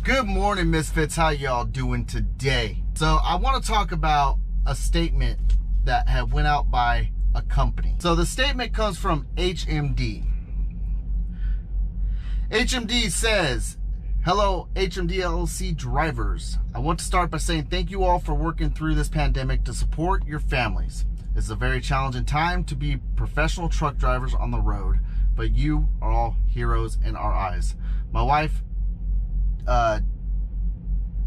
Good morning, Misfits. How y'all doing today? So I want to talk about a statement that had went out by a company. So the statement comes from HMD. HMD says, "Hello, HMD LLC drivers. I want to start by saying thank you all for working through this pandemic to support your families. This is a very challenging time to be professional truck drivers on the road, but you are all heroes in our eyes. My wife,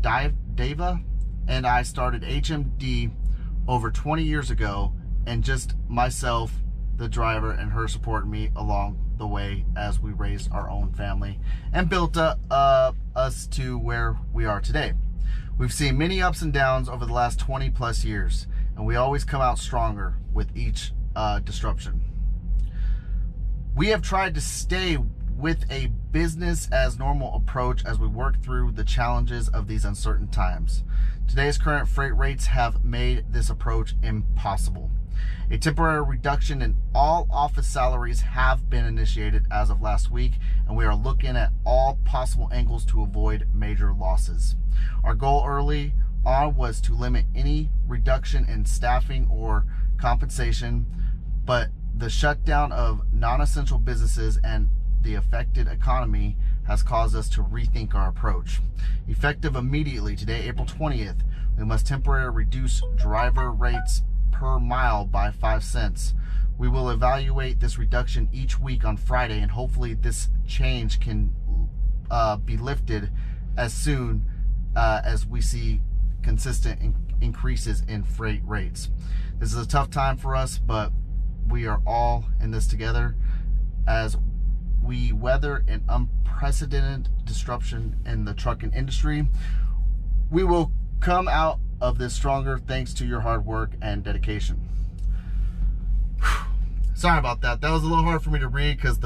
Dava, and I started HMD over 20 years ago, and just myself, the driver, and her supporting me along the way as we raised our own family and built us to where we are today. We've seen many ups and downs over the last 20 plus years, and we always come out stronger with each disruption. We have tried to stay with a business as normal approach as we work through the challenges of these uncertain times. Today's current freight rates have made this approach impossible. A temporary reduction in all office salaries have been initiated as of last week, and we are looking at all possible angles to avoid major losses. Our goal early on was to limit any reduction in staffing or compensation, but the shutdown of non-essential businesses and the affected economy has caused us to rethink our approach. Effective immediately today, April 20th, we must temporarily reduce driver rates per mile by 5 cents. We will evaluate this reduction each week on Friday, and hopefully this change can be lifted as soon as we see consistent increases in freight rates. This is a tough time for us, but we are all in this together as we weather an unprecedented disruption in the trucking industry. We will come out of this stronger thanks to your hard work and dedication." Sorry about that. That was a little hard for me to read because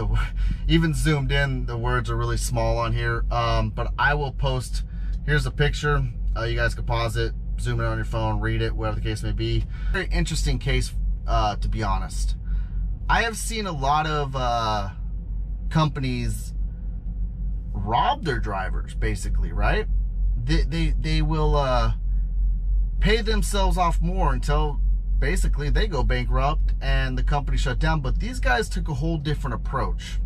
even zoomed in, the words are really small on here. But I will post, here's a picture. You guys can pause it, zoom in on your phone, read it, whatever the case may be. Very interesting case, to be honest. I have seen a lot of companies rob their drivers, basically, right? They will pay themselves off more until basically they go bankrupt and the company shut down. But these guys took a whole different approach.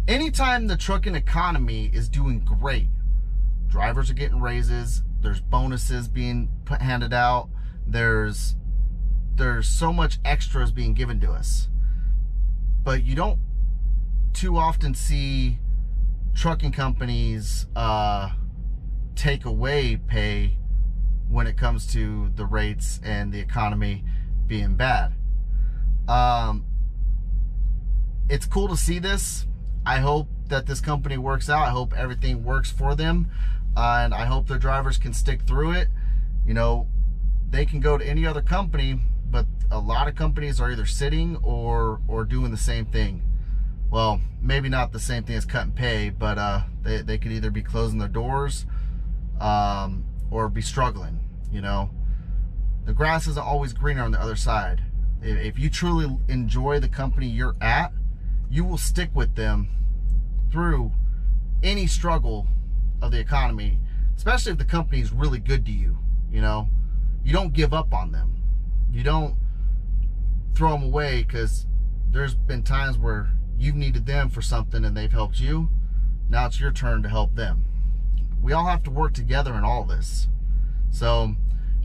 Anytime the trucking economy is doing great, drivers are getting raises, there's bonuses being handed out, there's so much extras being given to us. But you don't too often see trucking companies take away pay when it comes to the rates and the economy being bad. It's cool to see this. I hope that this company works out. I hope everything works for them, and I hope their drivers can stick through it. You know, they can go to any other company, but a lot of companies are either sitting or doing the same thing. Well, maybe not the same thing as cut and pay, but they could either be closing their doors or be struggling. You know, the grass isn't always greener on the other side. If you truly enjoy the company you're at, you will stick with them through any struggle of the economy, especially if the company is really good to you. You know, you don't give up on them. You don't throw them away, because there's been times where you've needed them for something and they've helped you. Now it's your turn to help them. We all have to work together in all this. So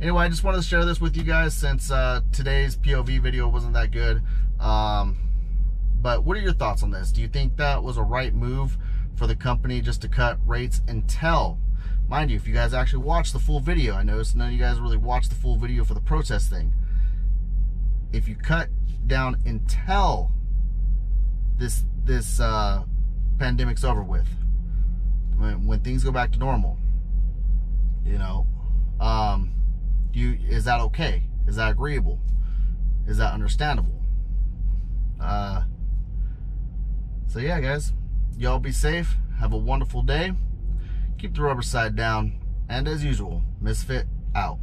anyway, I just wanted to share this with you guys since today's POV video wasn't that good. But what are your thoughts on this? Do you think that was a right move for the company just to cut rates until, mind you, if you guys actually watched the full video, I noticed none of you guys really watched the full video for the protest thing. If you cut down until this pandemic's over with, when things go back to normal, you know, is that okay? Is that agreeable? Is that understandable? So yeah, guys, y'all be safe. Have a wonderful day. Keep the rubber side down. And as usual, Misfit out.